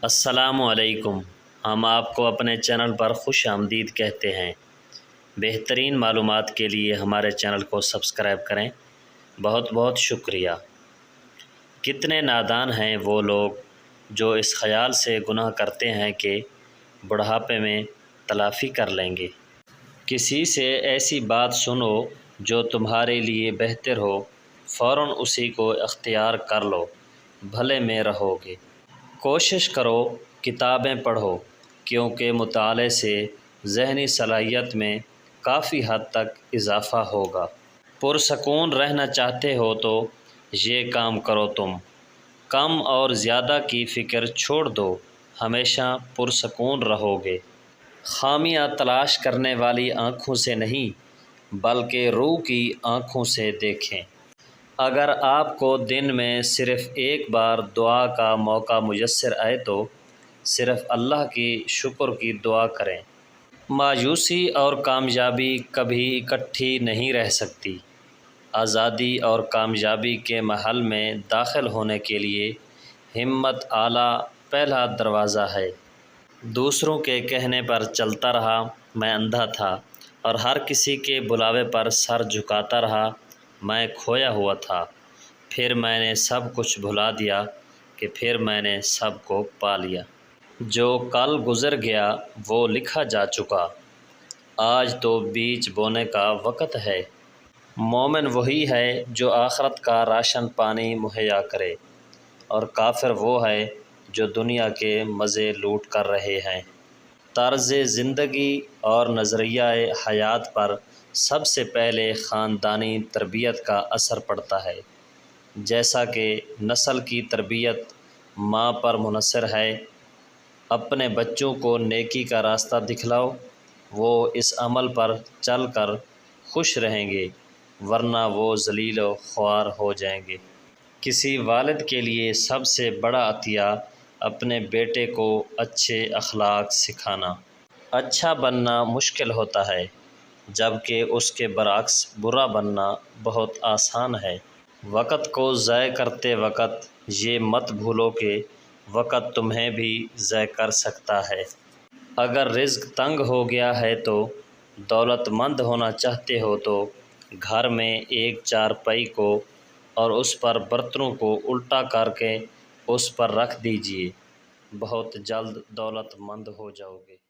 السلام علیکم۔ ہم آپ کو اپنے چینل پر خوش آمدید کہتے ہیں۔ بہترین معلومات کے لیے ہمارے چینل کو سبسکرائب کریں۔ بہت بہت شکریہ۔ کتنے نادان ہیں وہ لوگ جو اس خیال سے گناہ کرتے ہیں کہ بڑھاپے میں تلافی کر لیں گے۔ کسی سے ایسی بات سنو جو تمہارے لیے بہتر ہو، فوراً اسی کو اختیار کر لو، بھلے میں رہو گے۔ کوشش کرو کتابیں پڑھو، کیونکہ مطالعے سے ذہنی صلاحیت میں کافی حد تک اضافہ ہوگا۔ پرسکون رہنا چاہتے ہو تو یہ کام کرو تم۔ کم اور زیادہ کی فکر چھوڑ دو، ہمیشہ پرسکون رہو گے۔ خامیاں تلاش کرنے والی آنکھوں سے نہیں، بلکہ روح کی آنکھوں سے دیکھیں۔ اگر آپ کو دن میں صرف ایک بار دعا کا موقع میسر آئے تو صرف اللہ کی شکر کی دعا کریں۔ مایوسی اور کامیابی کبھی اکٹھی نہیں رہ سکتی۔ آزادی اور کامیابی کے محل میں داخل ہونے کے لیے ہمت اعلیٰ پہلا دروازہ ہے۔ دوسروں کے کہنے پر چلتا رہا، میں اندھا تھا اور ہر کسی کے بلاوے پر سر جھکاتا رہا، میں کھویا ہوا تھا۔ پھر میں نے سب کچھ بھلا دیا کہ پھر میں نے سب کو پا لیا۔ جو کل گزر گیا وہ لکھا جا چکا، آج تو بیج بونے کا وقت ہے۔ مومن وہی ہے جو آخرت کا راشن پانی مہیا کرے، اور کافر وہ ہے جو دنیا کے مزے لوٹ کر رہے ہیں۔ طرز زندگی اور نظریہ حیات پر سب سے پہلے خاندانی تربیت کا اثر پڑتا ہے۔ جیسا کہ نسل کی تربیت ماں پر منحصر ہے، اپنے بچوں کو نیکی کا راستہ دکھلاؤ، وہ اس عمل پر چل کر خوش رہیں گے، ورنہ وہ ذلیل و خوار ہو جائیں گے۔ کسی والد کے لیے سب سے بڑا عطیہ اپنے بیٹے کو اچھے اخلاق سکھانا۔ اچھا بننا مشکل ہوتا ہے، جبکہ اس کے برعکس برا بننا بہت آسان ہے۔ وقت کو ضائع کرتے وقت یہ مت بھولو کہ وقت تمہیں بھی ضائع کر سکتا ہے۔ اگر رزق تنگ ہو گیا ہے تو دولت مند ہونا چاہتے ہو تو گھر میں ایک چارپائی کو اور اس پر برتنوں کو الٹا کر کے اس پر رکھ دیجئے، بہت جلد دولت مند ہو جاؤ گے۔